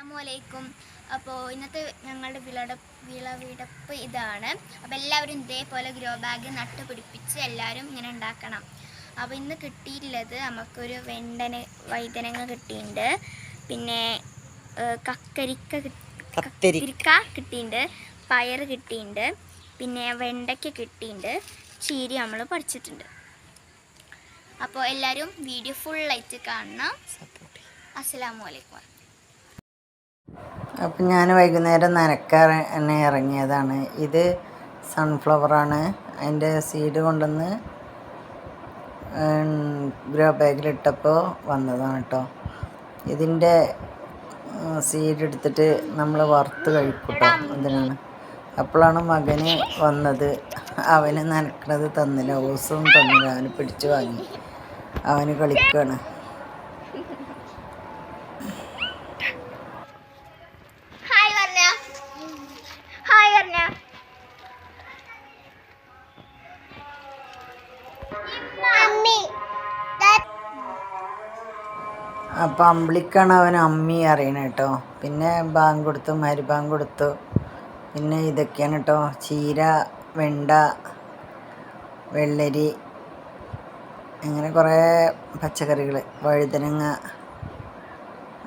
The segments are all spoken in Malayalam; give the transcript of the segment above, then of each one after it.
അസ്സലാമലൈക്കും. അപ്പോൾ ഇന്നത്തെ ഞങ്ങളുടെ വിളവെടുപ്പ് ഇതാണ്. അപ്പോൾ എല്ലാവരും ഇതേപോലെ ഗ്രോ ബാഗ് നട്ടുപിടിപ്പിച്ച് എല്ലാവരും ഇങ്ങനെ ഉണ്ടാക്കണം. അപ്പോൾ ഇന്ന് കിട്ടിയിട്ടുള്ളത് നമുക്കൊരു വൈതനങ്ങ കിട്ടിയിട്ടുണ്ട്, പിന്നെ കക്കരിക്ക കിട്ടിയിട്ടുണ്ട്, പയർ കിട്ടിയിട്ടുണ്ട്, പിന്നെ വെണ്ടയ്ക്ക കിട്ടിയിട്ടുണ്ട്, ചീര നമ്മൾ പറിച്ചിട്ടുണ്ട്. അപ്പോൾ എല്ലാവരും വീഡിയോ ഫുള്ളായിട്ട് കാണണം. അസ്സലാമലൈക്കും. അപ്പം ഞാൻ വൈകുന്നേരം നനക്കാൻ എന്നെ ഇറങ്ങിയതാണ്. ഇത് സൺഫ്ലവറാണ്. അതിൻ്റെ സീഡ് കൊണ്ടുവന്ന് ഗ്രോ ബാഗിലിട്ടപ്പോൾ വന്നതാണ് കേട്ടോ. ഇതിൻ്റെ സീഡ് എടുത്തിട്ട് നമ്മൾ വറുത്ത് കഴിക്കും കേട്ടോ. അതിനാണ്. അപ്പോഴാണ് മകന് വന്നത്. അവന് നനക്കണത് തന്നില്ല, ഓസവും തന്നില്ല. അവന് പിടിച്ചു വാങ്ങി, അവന് കളിക്കുകയാണ്. അപ്പം അമ്പിളിക്കാണ് അവൻ അമ്മി അറിയണത് കേട്ടോ. പിന്നെ ബാങ്ക് കൊടുത്തു, മരുബാങ്ക് കൊടുത്തു. പിന്നെ ഇതൊക്കെയാണ് കേട്ടോ: ചീര, വെണ്ട, വെള്ളരി, അങ്ങനെ കുറേ പച്ചക്കറികൾ, വഴുതനങ്ങ,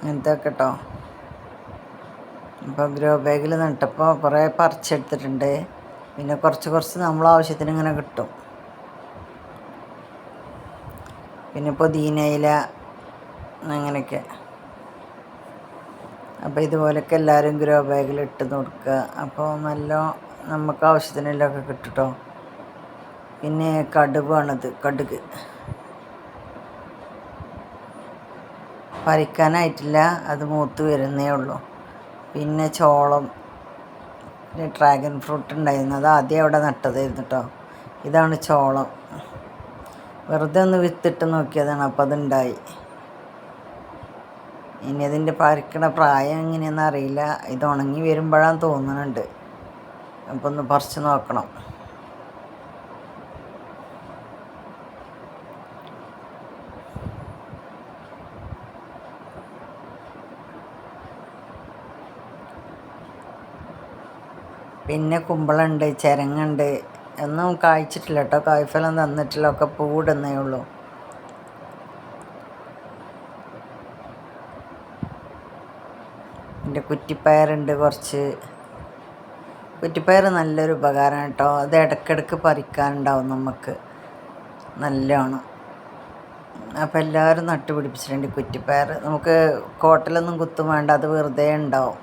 അങ്ങനത്തെ ഒക്കെ കേട്ടോ. അപ്പോൾ ഗ്രോ ബാഗിൽ നട്ടപ്പോൾ കുറേ പറിച്ചെടുത്തിട്ടുണ്ട്. പിന്നെ കുറച്ച് നമ്മളാവശ്യത്തിന് ഇങ്ങനെ കിട്ടും. പിന്നെ പുതിനയില, അങ്ങനെയൊക്കെ. അപ്പോൾ ഇതുപോലെയൊക്കെ എല്ലാവരും ഗ്രോ ബാഗിൽ ഇട്ട് കൊടുക്കുക. അപ്പോൾ നല്ല നമുക്ക് ആവശ്യത്തിനെല്ലാം കിട്ടും കേട്ടോ. പിന്നെ കടുകാണിത്, കടുക് പറിക്കാനായിട്ടില്ല, അത് മൂത്ത് വരുന്നേ ഉള്ളൂ. പിന്നെ ചോളം, പിന്നെ ഡ്രാഗൺ ഫ്രൂട്ട് ഉണ്ടായിരുന്നു, അത് ആദ്യം അവിടെ നട്ടതായിരുന്നു കേട്ടോ. ഇതാണ് ചോളം. വെറുതെ ഒന്ന് വിത്തിട്ട് നോക്കിയതാണ്, അപ്പോൾ അതുണ്ടായി. ഇനി അതിൻ്റെ പറിക്കണ പ്രായം എങ്ങനെയാണെന്ന് അറിയില്ല. ഇത് ഉണങ്ങി വരുമ്പോഴാണ് തോന്നുന്നുണ്ട്. അപ്പോൾ ഒന്ന് പറിച്ച് നോക്കണം. പിന്നെ കുമ്പളമുണ്ട്, ചിരങ്ങുണ്ട്. ഒന്നും കായ്ച്ചിട്ടില്ല കേട്ടോ, കായ്ഫലം തന്നിട്ടില്ല, ഒക്കെ പൂവിടുന്നേ ഉള്ളൂ. പിന്നെ കുറ്റിപ്പയറുണ്ട് കുറച്ച്. കുറ്റിപ്പയർ നല്ലൊരു ഉപകാരമാണ് കേട്ടോ. അത് ഇടയ്ക്കിടയ്ക്ക് പറിക്കാനുണ്ടാവും നമുക്ക് നല്ലോണം. അപ്പോൾ എല്ലാവരും നട്ടുപിടിപ്പിച്ചിട്ടുണ്ട് കുറ്റിപ്പയർ. നമുക്ക് കോട്ടിലൊന്നും കുത്തും വേണ്ട, അത് വെറുതെ ഉണ്ടാവും.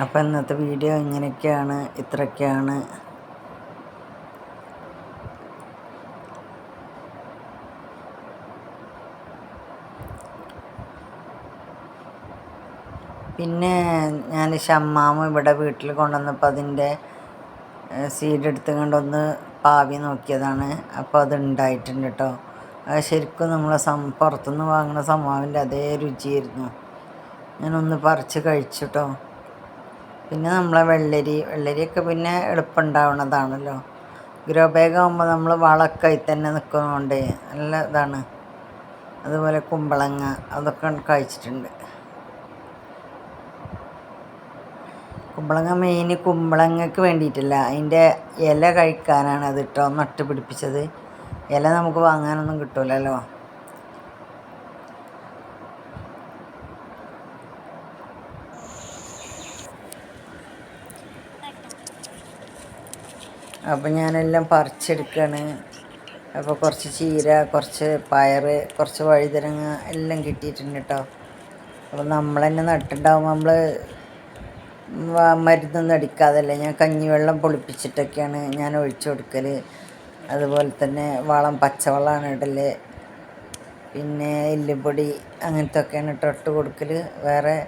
അപ്പോൾ ഇന്നത്തെ വീഡിയോ ഇങ്ങനെയൊക്കെയാണ്, ഇത്രയൊക്കെയാണ്. പിന്നെ ഞാൻ ഷമ്മാമ് ഇവിടെ വീട്ടിൽ കൊണ്ടുവന്നപ്പോൾ അതിൻ്റെ സീഡ് എടുത്തുകൊണ്ടൊന്ന് പാവി നോക്കിയതാണ്. അപ്പോൾ അത് ഉണ്ടായിട്ടുണ്ട് കേട്ടോ. അത് ശരിക്കും നമ്മൾ പുറത്തുനിന്ന് വാങ്ങുന്ന സമ്മാവിൻ്റെ അതേ രുചിയായിരുന്നു. ഞാനൊന്ന് പറിച്ച് കഴിച്ചു കേട്ടോ. പിന്നെ നമ്മളെ വെള്ളരിയൊക്കെ പിന്നെ എളുപ്പമുണ്ടാവുന്നതാണല്ലോ. ഗ്രോ ബാഗ് ആകുമ്പോൾ നമ്മൾ വളമൊക്കെ അതിൽ തന്നെ നിൽക്കുന്നതുകൊണ്ട് നല്ല ഇതാണ്. അതുപോലെ കുമ്പളങ്ങ, അതൊക്കെ കഴിച്ചിട്ടുണ്ട്. കുമ്പളങ്ങ മെയിൻ കുമ്പളങ്ങയ്ക്ക് വേണ്ടിയിട്ടില്ല, അതിൻ്റെ ഇല കഴിക്കാനാണ് അത് കേട്ടോ നട്ടുപിടിപ്പിച്ചത്. ഇല നമുക്ക് വാങ്ങാനൊന്നും കിട്ടില്ലല്ലോ. അപ്പം ഞാനെല്ലാം പറിച്ചെടുക്കുകയാണ്. അപ്പോൾ കുറച്ച് ചീര, കുറച്ച് പയർ, കുറച്ച് വഴുതനങ്ങ എല്ലാം കിട്ടിയിട്ടുണ്ട് കേട്ടോ. അപ്പോൾ നമ്മൾ തന്നെ നട്ടുണ്ടാവുമ്പോൾ നമ്മൾ മരുന്നൊന്നും അടിക്കാതല്ലേ. ഞാൻ കഞ്ഞിവെള്ളം പൊളിപ്പിച്ചിട്ടൊക്കെയാണ് ഞാൻ ഒഴിച്ചു കൊടുക്കൽ. അതുപോലെ തന്നെ പച്ചവളമാണ് ഇടൽ. പിന്നെ എല്ലുപൊടി അങ്ങനത്തെ ഒക്കെയാണ് ഇട്ട് കൊടുക്കൽ. വേറെ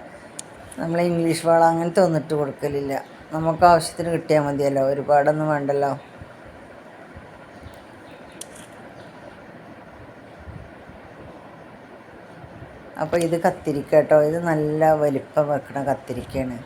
നമ്മൾ ഇംഗ്ലീഷ് വളം അങ്ങനത്തെ ഒന്നും ഇട്ട് കൊടുക്കലില്ല. നമുക്ക് ആവശ്യത്തിന് കിട്ടിയാൽ മതിയല്ലോ, ഒരുപാടൊന്നും വേണ്ടല്ലോ. അപ്പോൾ ഇത് കത്തിരിക്ക കേട്ടോ. ഇത് നല്ല വലിപ്പം വെക്കണ കത്തിരിക്കയാണ്.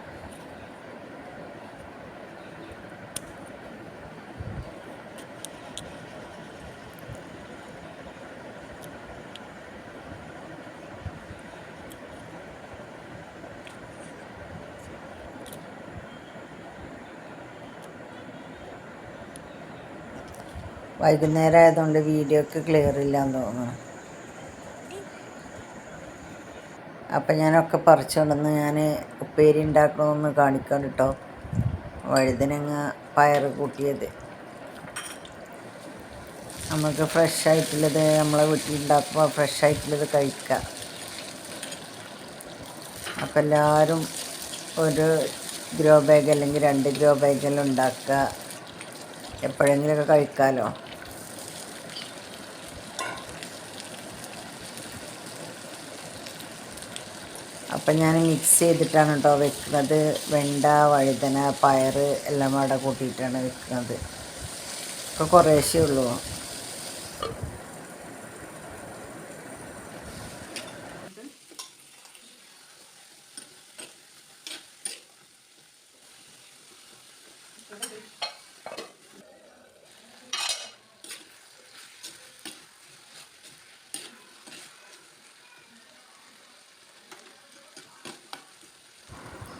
വൈകുന്നേരം ആയതുകൊണ്ട് വീഡിയോക്ക് ക്ലിയർ ഇല്ലാന്ന് തോന്നുന്നു. അപ്പം ഞാനൊക്കെ പറിച്ചുകൊണ്ടുവന്ന് ഞാൻ ഉപ്പേരി ഉണ്ടാക്കണമെന്ന് കാണിക്കാൻ കേട്ടോ. വഴുതനങ്ങ പയർ കൂട്ടിയത് നമുക്ക് ഫ്രഷായിട്ടുള്ളത് നമ്മളെ വീട്ടിലുണ്ടാക്കുമ്പോൾ ഫ്രഷായിട്ടുള്ളത് കഴിക്കാം. അപ്പം എല്ലാവരും ഒരു ഗ്രോ ബാഗ് അല്ലെങ്കിൽ 2 ഗ്രോ ബാഗെല്ലാം ഉണ്ടാക്കുക. എപ്പോഴെങ്കിലുമൊക്കെ കഴിക്കാമല്ലോ. അപ്പം ഞാൻ മിക്സ് ചെയ്തിട്ടാണ് കേട്ടോ വെക്കുന്നത്. വെണ്ട, വഴുതന, പയർ എല്ലാം അവിടെ കൂട്ടിയിട്ടാണ് വെക്കുന്നത്. ഇപ്പോൾ കുറേശ്ശേ ഉള്ളൂ.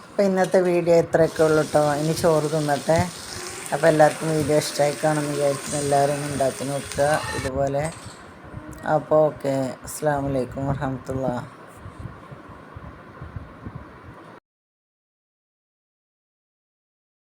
അപ്പോൾ ഇന്നത്തെ വീഡിയോ ഇത്രയൊക്കെ ഉള്ളൂ കേട്ടോ. ഇനി ചോറ് തിന്നട്ടെ. അപ്പോൾ എല്ലാവർക്കും വീഡിയോ ഇഷ്ടമായി കാണുമെന്ന് വിചാരിക്കുന്നു. എല്ലാവരും ഉണ്ടാക്കി നോക്കുക ഇതുപോലെ. അപ്പോൾ ഓക്കെ, അസ്സലാമു അലൈക്കും വറഹ്മത്തുള്ളാഹി.